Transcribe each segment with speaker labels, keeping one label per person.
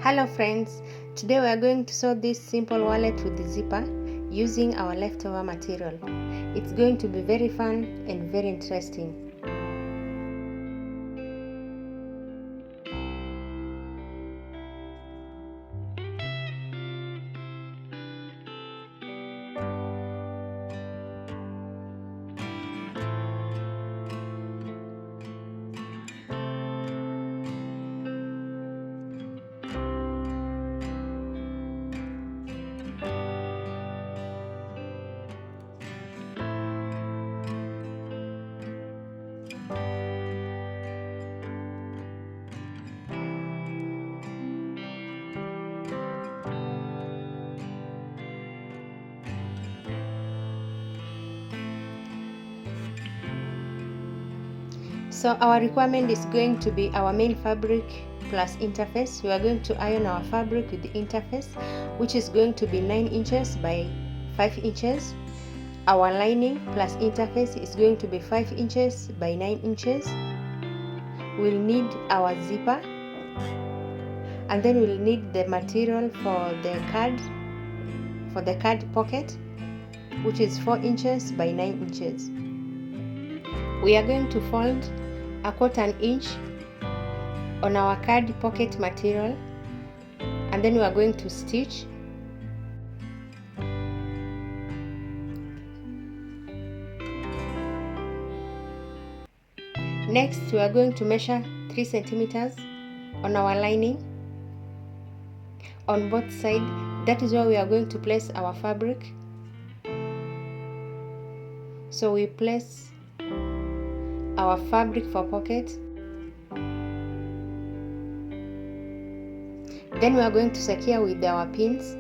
Speaker 1: Hello friends, today we are going to sew this simple wallet with the zipper using our leftover material. It's going to be very fun and very interesting. So our requirement is going to be our main fabric plus interface. We are going to iron our fabric with the interface, which is going to be 9 inches by 5 inches. Our lining plus interface is going to be 5 inches by 9 inches. We'll need our zipper, and then we'll need the material for the card pocket, which is 4 inches by 9 inches. We are going to fold 1/4 inch on our card pocket material, and then we are going to stitch. Next, we are going to measure 3 centimeters on our lining on both sides. That is where we are going to place our fabric. So we place our fabric for pocket. Then we are going to secure with our pins.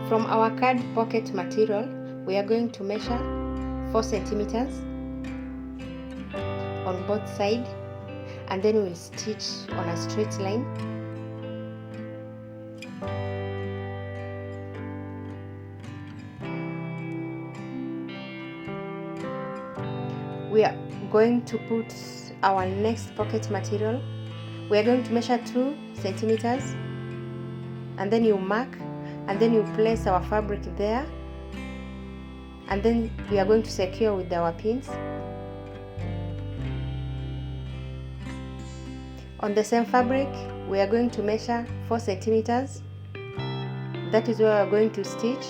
Speaker 1: From our card pocket material, we are going to measure 4 centimeters on both sides, and then we'll stitch on a straight line. We are going to put our next pocket material. We are going to measure 2 centimeters, and then you mark, and then you place our fabric there, and then we are going to secure with our pins. On the same fabric, we are going to measure 4 centimeters. That is where we are going to stitch.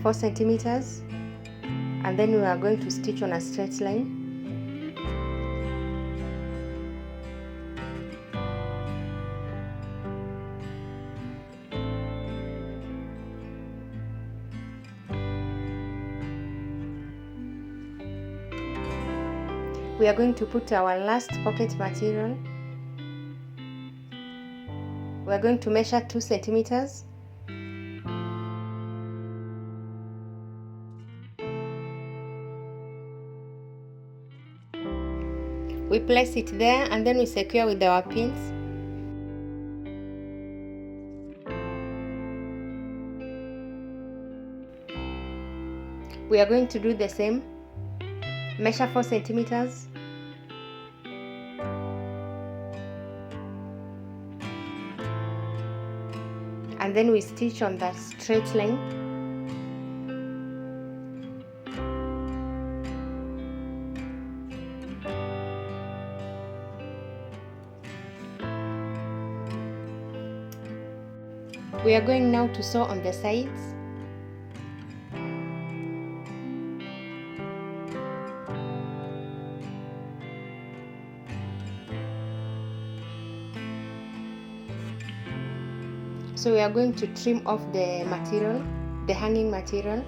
Speaker 1: Four centimeters, and then we are going to stitch on a straight line. We are going to put our last pocket material. We are going to measure 2 centimeters. We place it there, and then we secure with our pins. We are going to do the same. Measure 4 centimeters. And then we stitch on that straight line. We are going now to sew on the sides. So we are going to trim off the material, the hanging material.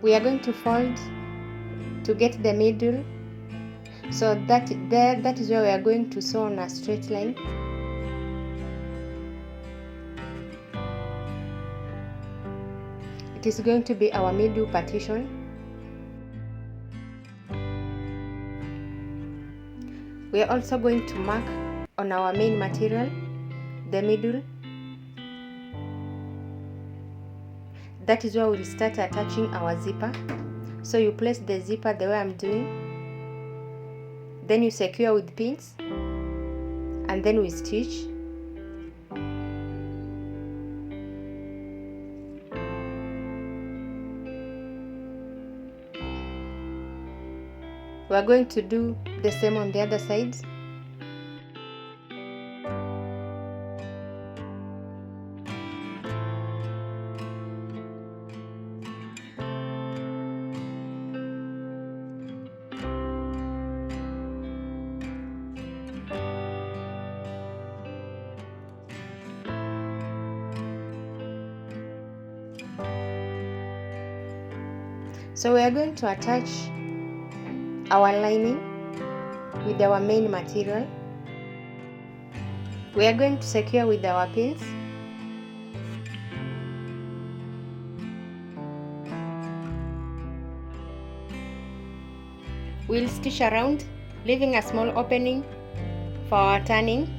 Speaker 1: We are going to fold to get the middle. So that is where we are going to sew on a straight line. It is going to be our middle partition. We are also going to mark on our main material the middle. That is where we'll start attaching our zipper. So you place the zipper the way I'm doing, then you secure with pins, and then we stitch. We are going to do the same on the other side. So we are going to attach our lining with our main material. We are going to secure with our pins. We'll stitch around, leaving a small opening for our turning.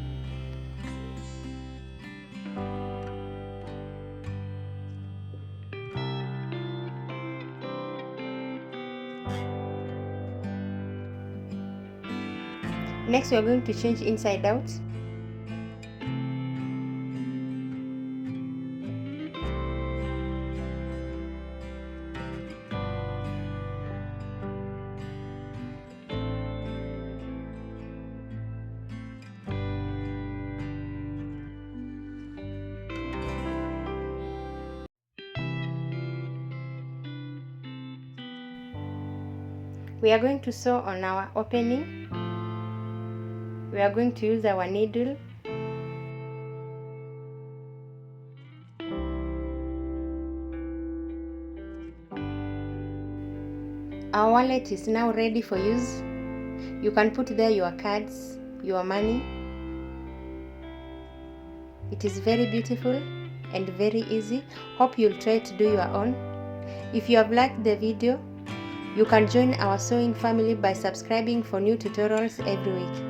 Speaker 1: Next, we are going to change inside out. We are going to sew on our opening. We are going to use our needle. Our wallet is now ready for use. You can put there your cards, your money. It is very beautiful and very easy. Hope you'll try to do your own. If you have liked the video, you can join our sewing family by subscribing for new tutorials every week.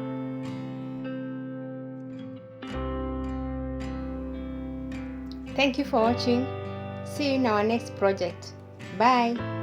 Speaker 1: Thank you for watching. See you in our next project. Bye.